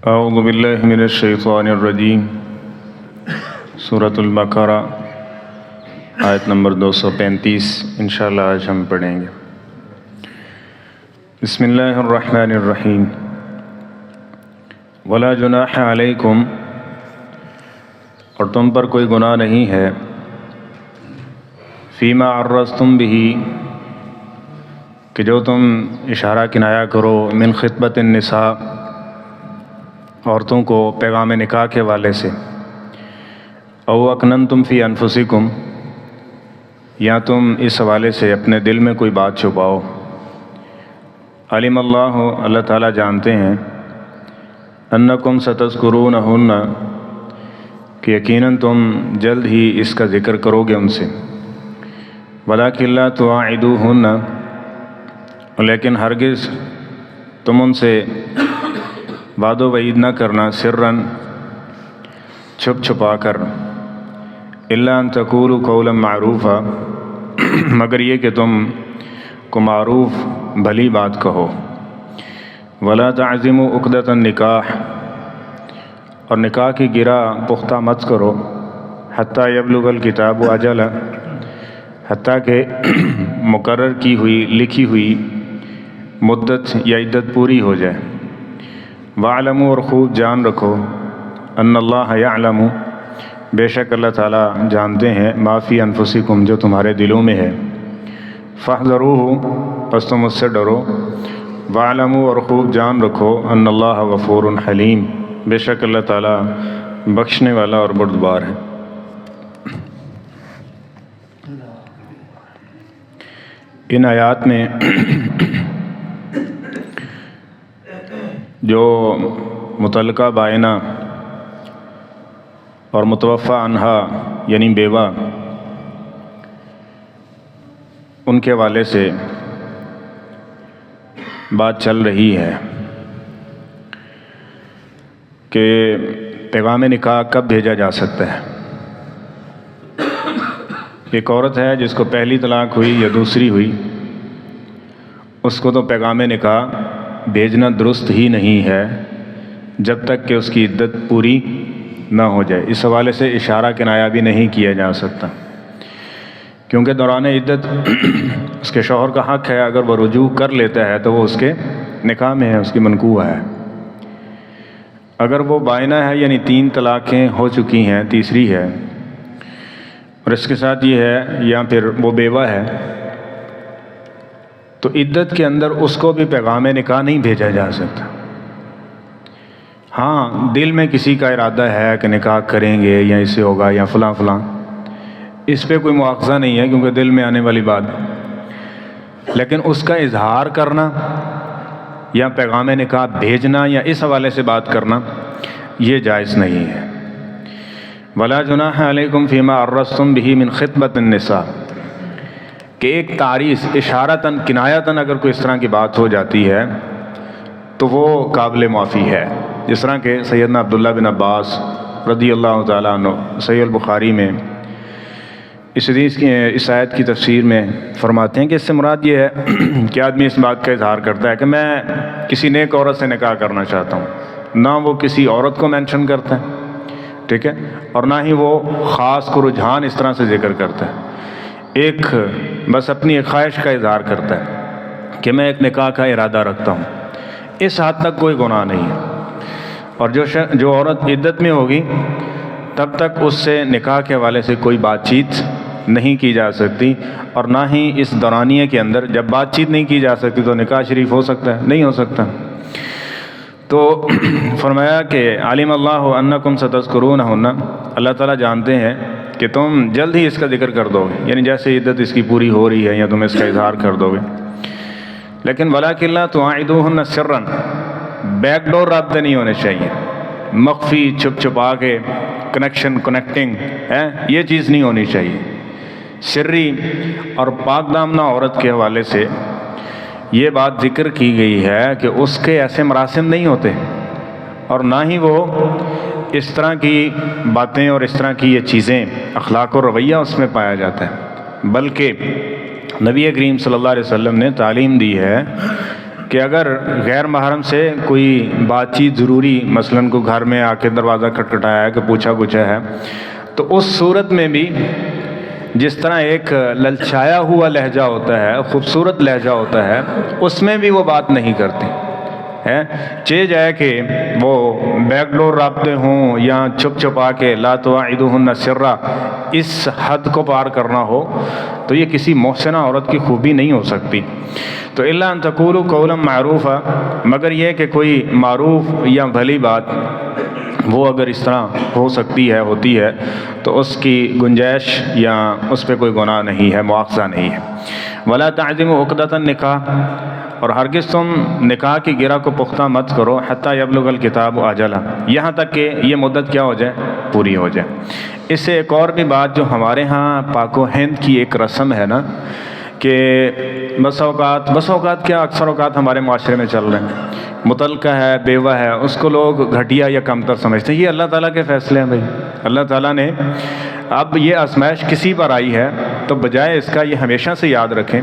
اعوذ باللہ من الشیطان الرجیم سورۃ البقرہ آیت نمبر 235 انشاءاللہ آج ہم پڑھیں گے۔ بسم اللہ الرحمن الرحیم۔ ولا جناح علیکم، اور تم پر کوئی گناہ نہیں ہے، فیما عرضتم بہ، کہ جو تم اشارہ کنایا کرو، من خطبۃ النساء، عورتوں کو پیغام نکاح کے والے سے، او اکننتم فی انفسکم، یا تم اس حوالے سے اپنے دل میں کوئی بات چھپاؤ۔ علم اللہ، اللہ تعالیٰ جانتے ہیں، انکم ستذکرونہن، کہ یقیناً تم جلد ہی اس کا ذکر کرو گے ان سے، ولکن لا تواعدوہن، لیکن ہرگز تم ان سے وعد و وعید نہ کرنا، سرًا، چھپ چھپا کر، الا ان تقولوا قولا معروفا، مگر یہ کہ تم کو معروف بھلی بات کہو، ولا تعزموا عقدۃ النکاح، اور نکاح کی گرہ پختہ مت کرو، حتی یبلغ الکتاب اجلہ، حتیٰ کہ مقرر کی ہوئی لکھی ہوئی مدت یا عدت پوری ہو جائے۔ وَاعْلَمُوا، اور خوب جان رکھو، ان اللہ یعلم، بے شک اللہ تعالیٰ جانتے ہیں، ما فی انفسکم، جو تمہارے دلوں میں ہے، فاحذروہ، پس تم اس سے ڈرو، وَاعْلَمُوا، اور خوب جان رکھو، ان اللہ غفور حلیم، بے شک اللہ تعالیٰ بخشنے والا اور بردبار ہے۔ ان آیات میں جو متعلقہ بائنہ اور متوفی عنہا یعنی بیوہ، ان کے حوالے سے بات چل رہی ہے کہ پیغام نکاح کب بھیجا جا سکتا ہے۔ ایک عورت ہے جس کو پہلی طلاق ہوئی یا دوسری ہوئی، اس کو تو پیغام نکاح بھیجنا درست ہی نہیں ہے جب تک کہ اس کی عدت پوری نہ ہو جائے۔ اس حوالے سے اشارہ کنایہ بھی نہیں کیا جا سکتا، کیونکہ دوران عدت اس کے شوہر کا حق ہے، اگر وہ رجوع کر لیتا ہے تو وہ اس کے نکاح میں ہے، اس کی منکوح ہے۔ اگر وہ بائنہ ہے یعنی 3 طلاقیں ہو چکی ہیں، تیسری ہے، اور اس کے ساتھ یہ ہے، یا پھر وہ بیوہ ہے، تو عدت کے اندر اس کو بھی پیغام نکاح نہیں بھیجا جا سکتا۔ ہاں، دل میں کسی کا ارادہ ہے کہ نکاح کریں گے یا اسے ہوگا یا فلاں فلاں، اس پہ کوئی مواخذہ نہیں ہے کیونکہ دل میں آنے والی بات، لیکن اس کا اظہار کرنا یا پیغام نکاح بھیجنا یا اس حوالے سے بات کرنا یہ جائز نہیں ہے۔ ولا جناح علیکم فیما عرضتم بہ من خطبۃ النساء، کہ ایک تعریض اشارتاً کنایتاً اگر کوئی اس طرح کی بات ہو جاتی ہے تو وہ قابل معافی ہے، جس طرح کہ سیدنا عبداللہ بن عباس رضی اللہ تعالیٰ عنہ صحیح البخاری میں اس حدیث کی اس آیت کی تفسیر میں فرماتے ہیں کہ اس سے مراد یہ ہے کہ آدمی اس بات کا اظہار کرتا ہے کہ میں کسی نیک عورت سے نکاح کرنا چاہتا ہوں، نہ وہ کسی عورت کو مینشن کرتا ہے، ٹھیک ہے، اور نہ ہی وہ خاص کو رجحان اس طرح سے ذکر کرتا ہے، ایک بس اپنی ایک خواہش کا اظہار کرتا ہے کہ میں ایک نکاح کا ارادہ رکھتا ہوں، اس حد تک کوئی گناہ نہیں ہے۔ اور جو عورت عدت میں ہوگی تب تک اس سے نکاح کے حوالے سے کوئی بات چیت نہیں کی جا سکتی، اور نہ ہی اس دورانیے کے اندر جب بات چیت نہیں کی جا سکتی تو نکاح شریف ہو سکتا ہے؟ نہیں ہو سکتا۔ تو فرمایا کہ علم اللہ انکم ستذکرونہن، اللہ تعالیٰ جانتے ہیں کہ تم جلد ہی اس کا ذکر کر دو گے، یعنی جیسے عدت اس کی پوری ہو رہی ہے یا تم اس کا اظہار کر دو گے، لیکن ولکن لا تواعدوہن سرًا، بیک ڈور رابطے نہیں ہونے چاہیے، مخفی چھپ چھپا کے کنیکٹنگ ہے، یہ چیز نہیں ہونی چاہیے۔ سری اور پاک دامنہ عورت کے حوالے سے یہ بات ذکر کی گئی ہے کہ اس کے ایسے مراسم نہیں ہوتے، اور نہ ہی وہ اس طرح کی باتیں اور اس طرح کی یہ چیزیں، اخلاق و رویہ اس میں پایا جاتا ہے، بلکہ نبی کریم صلی اللہ علیہ وسلم نے تعلیم دی ہے کہ اگر غیر محرم سے کوئی بات چیت ضروری، مثلاً کو گھر میں آ کے دروازہ کھٹکھٹایا ہے کہ پوچھا ہے، تو اس صورت میں بھی جس طرح ایک للچایا ہوا لہجہ ہوتا ہے، خوبصورت لہجہ ہوتا ہے، اس میں بھی وہ بات نہیں کرتی ہے۔ چہ جائے کہ وہ بیک ڈور رابطے ہوں یا چھپ چھپا کے لا تواعدوہن سرا، اس حد کو پار کرنا ہو تو یہ کسی محسنہ عورت کی خوبی نہیں ہو سکتی۔ تو الا ان تقولوا قولا معروفا، مگر یہ کہ کوئی معروف یا بھلی بات وہ اگر اس طرح ہو سکتی ہے، ہوتی ہے، تو اس کی گنجائش یا اس پہ کوئی گناہ نہیں ہے، مواخذہ نہیں ہے۔ ولا تعزموا عقدۃ النکاح، اور ہرگز تم نکاح کی گرہ کو پختہ مت کرو، حتیٰ یبلغ الکتاب اجلہ، یہاں تک کہ یہ مدت کیا ہو جائے، پوری ہو جائے۔ اس سے ایک اور بھی بات جو ہمارے ہاں پاک و ہند کی ایک رسم ہے نا، کہ بس اوقات کیا اکثر اوقات ہمارے معاشرے میں چل رہے ہیں، متعلقہ ہے، بیوہ ہے، اس کو لوگ گھٹیا یا کمتر سمجھتے ہیں۔ یہ اللہ تعالیٰ کے فیصلے ہیں بھائی، اللہ تعالیٰ نے اب یہ آزمائش کسی پر آئی ہے تو بجائے اس کا یہ ہمیشہ سے یاد رکھیں،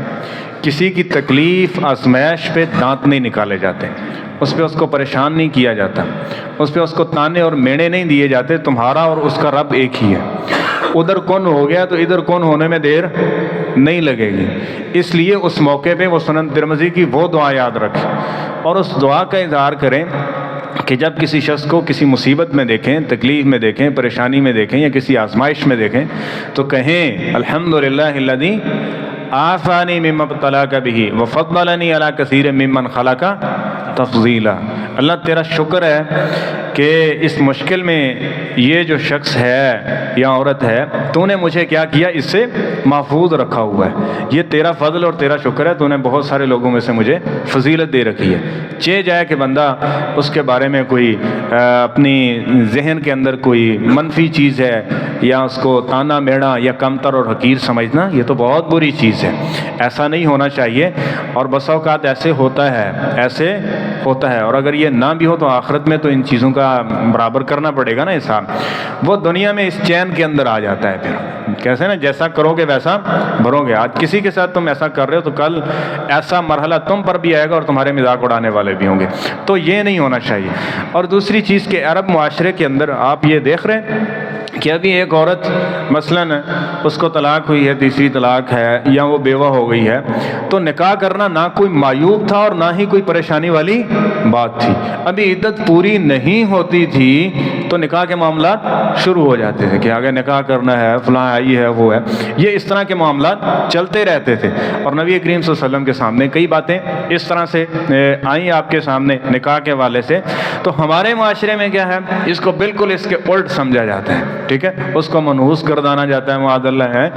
کسی کی تکلیف آزمائش پہ دانت نہیں نکالے جاتے، اس پہ اس کو پریشان نہیں کیا جاتا، اس پہ اس کو تانے اور میڑے نہیں دیے جاتے۔ تمہارا اور اس کا رب ایک ہی ہے، ادھر کون ہو گیا تو ادھر کون ہونے میں دیر نہیں لگے گی۔ اس لیے اس موقع پہ وہ سنن ترمذی کی وہ دعا یاد رکھیں اور اس دعا کا اظہار کریں کہ جب کسی شخص کو کسی مصیبت میں دیکھیں، تکلیف میں دیکھیں، پریشانی میں دیکھیں یا کسی آزمائش میں دیکھیں تو کہیں الحمدللہ الذی عافانی مما ابتلاک بہ وفضلنی علی کثیر ممن خلق تفضیلا۔ اللہ تیرا شکر ہے کہ اس مشکل میں یہ جو شخص ہے یا عورت ہے، تو نے مجھے کیا کیا، اس سے محفوظ رکھا ہوا ہے۔ یہ تیرا فضل اور تیرا شکر ہے، تو نے بہت سارے لوگوں میں سے مجھے فضیلت دے رکھی ہے۔ چہ جائے کہ بندہ اس کے بارے میں کوئی اپنی ذہن کے اندر کوئی منفی چیز ہے یا اس کو تانا میڑا یا کمتر اور حقیر سمجھنا، یہ تو بہت بری چیز ہے، ایسا نہیں ہونا چاہیے۔ اور بسا اوقات ایسے ہوتا ہے، اور اگر یہ نہ بھی ہو تو آخرت میں تو ان چیزوں کا برابر کرنا پڑے گا نا حساب۔ وہ دنیا میں اس چین کے اندر آ جاتا ہے، پھر کیسے نا جیسا کرو گے ویسا بھرو گے۔ آج کسی کے ساتھ تم ایسا کر رہے ہو تو کل ایسا مرحلہ تم پر بھی آئے گا اور تمہارے مذاق اڑانے والے بھی ہوں گے، تو یہ نہیں ہونا چاہیے۔ اور دوسری چیز کہ عرب معاشرے کے اندر آپ یہ دیکھ رہے ہیں کہ ابھی ایک عورت مثلاً اس کو طلاق ہوئی ہے، تیسری طلاق ہے یا وہ بیوہ ہو گئی ہے، تو نکاح کرنا نہ کوئی معیوب تھا اور نہ ہی کوئی پریشانی والی بات تھی۔ ابھی عدت پوری نہیں ہوتی تھی تو نکاح کے معاملات شروع ہو جاتے تھے کہ آگے نکاح کرنا ہے، فلاں آئی ہے، وہ ہے، یہ اس طرح کے معاملات چلتے رہتے تھے۔ اور نبی کریم صلی اللہ علیہ وسلم کے سامنے کئی باتیں اس طرح سے آئیں آپ کے سامنے نکاح کے حوالے سے، تو ہمارے معاشرے میں کیا ہے، اس کو بالکل اس کے الٹ سمجھا جاتا ہے، ٹھیک ہے، اس کو منحوس گردانا جاتا ہے، معاذ اللہ ہے،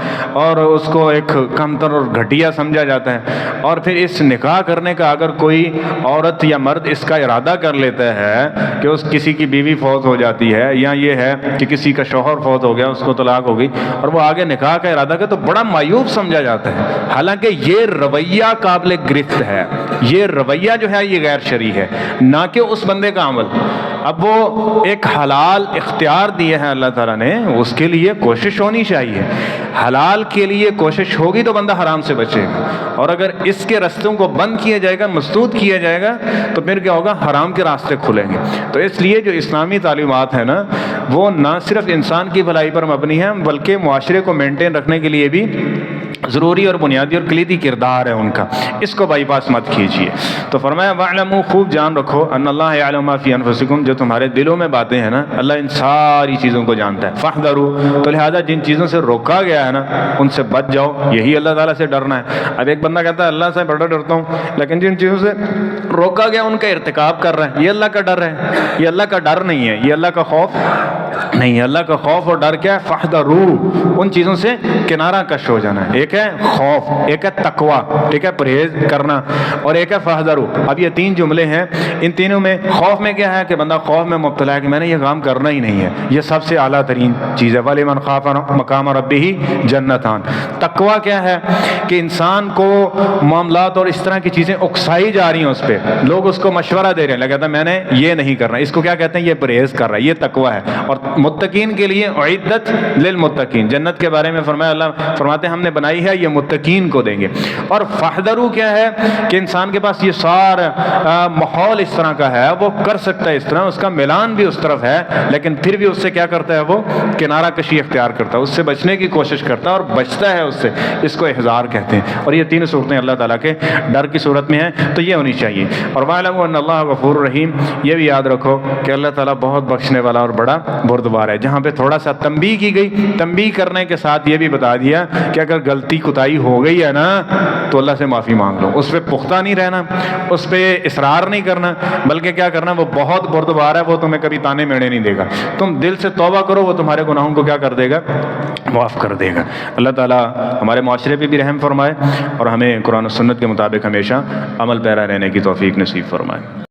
اور اس کو ایک کمتر اور گھٹیا سمجھا جاتا ہے۔ اور پھر اس نکاح کرنے کا اگر کوئی عورت یا مرد اس کا ارادہ کر لیتا ہے کہ اس کسی کی بیوی فوت ہو جاتی ہے یا یہ ہے کہ کسی کا شوہر فوت ہو گیا، اس کو طلاق ہو گئی اور وہ آگے نکاح کا ارادہ کرے تو بڑا معیوب سمجھا جاتا ہے، حالانکہ یہ رویہ قابل گرفت ہے، یہ رویہ جو ہے یہ غیر شرعی ہے، نہ کہ اس بندے کا عمل۔ اب وہ ایک حلال اختیار دیے ہیں اللہ تعالیٰ نے، اس کے لیے کوشش ہونی چاہیے۔ حلال کے لیے کوشش ہوگی تو بندہ حرام سے بچے گا، اور اگر اس کے رستوں کو بند کیا جائے گا، مسدود کیا جائے گا، تو پھر کیا ہوگا، حرام کے راستے کھلیں گے۔ تو اس لیے جو اسلامی تعلیمات ہیں نا، وہ نہ صرف انسان کی بھلائی پر مبنی ہیں بلکہ معاشرے کو مینٹین رکھنے کے لیے بھی ضروری اور بنیادی اور کلیدی کردار ہے ان کا، اس کو بائی پاس مت کیجیے۔ تو فرمایا وَاعْلَمُوا، خوب جان رکھو، أَنَّ اللَّهَ يَعْلَمُ مَا فِي أَنفُسِكُمْ، جو تمہارے دلوں میں باتیں ہیں نا، اللہ ان ساری چیزوں کو جانتا ہے۔ فَاحْذَرُوا، تو لہذا جن چیزوں سے روکا گیا ہے نا ان سے بچ جاؤ، یہی اللہ تعالیٰ سے ڈرنا ہے۔ اب ایک بندہ کہتا ہے اللہ سے بڑا ڈرتا ہوں، لیکن جن چیزوں سے روکا گیا ان کا ارتکاب کر رہا ہے، یہ اللہ کا ڈر ہے، یہ اللہ کا ڈر نہیں ہے، یہ اللہ کا خوف نہیں ہے۔ اللہ کا خوف اور ڈر کیا ہے، فَاحْذَرُوا، ان چیزوں سے کنارہ کش ہو جانا ہے۔ ایک ہے خوف، ایک ہے تقوی، ٹھیک ہے، پرہیز کرنا، اور ایک ہے فَاحْذَرُوا۔ اب یہ تین جملے ہیں، ان تینوں میں خوف میں کیا ہے کہ بندہ خوف میں مبتلا ہے کہ میں نے یہ کام کرنا ہی نہیں ہے، یہ سب سے اعلیٰ ترین چیز ہے۔ وَلِمَنْ خَافَ مَقَامَ رَبِّهِ جَنَّتَانِ۔ تقوی کیا ہے کہ انسان کو معاملات اور اس طرح کی چیزیں اکسائی جا رہی ہیں اس پہ، لوگ اس کو مشورہ دے رہے ہیں، کہتا ہے میں نے یہ نہیں کرنا، اس کو کیا کہتے ہیں، یہ پرہیز کر رہا ہے، یہ تقوی ہے۔ اور متقین کے لیے اعدت للمتقین، جنت کے بارے میں فرمایا، اللہ فرماتے ہیں ہم نے بنائی بڑائی ہے یہ متقین کو دیں گے۔ اور فاحذروا کیا ہے کہ انسان کے پاس یہ سارا ماحول اس طرح کا ہے، وہ کر سکتا ہے اس طرح، اس کا میلان بھی اس طرف ہے، لیکن پھر بھی اس سے کیا کرتا ہے، وہ کنارہ کشی اختیار کرتا ہے، اس سے بچنے کی کوشش کرتا ہے اور بچتا ہے اس سے، اس کو احذار کہتے ہیں۔ اور یہ تین صورتیں اللہ تعالیٰ کے ڈر کی صورت میں ہیں، تو یہ ہونی چاہیے۔ اور وَاعْلَمُوا أَنَّ اللَّهَ غَفُورٌ رَحِيمٌ، یہ بھی یاد رکھو کہ اللہ تعالیٰ بہت بخشنے والا اور بڑا بردبار ہے۔ جہاں پہ تھوڑا سا تنبیہ کی گئی، تنبیہ کرنے کے ساتھ یہ بھی بتا دیا کہ اگر غلطی کوتاہی ہو گئی ہے نا تو اللہ سے معافی مانگ لو، اس پہ پختہ نہیں رہنا، اس پہ اصرار نہیں کرنا، بلکہ کیا کرنا، وہ بہت بردبار ہے، وہ تمہیں کبھی تانے میڑے نہیں دے گا، تم دل سے توبہ کرو، وہ تمہارے گناہوں کو کیا کر دے گا، معاف کر دے گا۔ اللہ تعالیٰ ہمارے معاشرے پہ بھی رحم فرمائے اور ہمیں قرآن و سنت کے مطابق ہمیشہ عمل پیرا رہنے کی توفیق نصیب فرمائے۔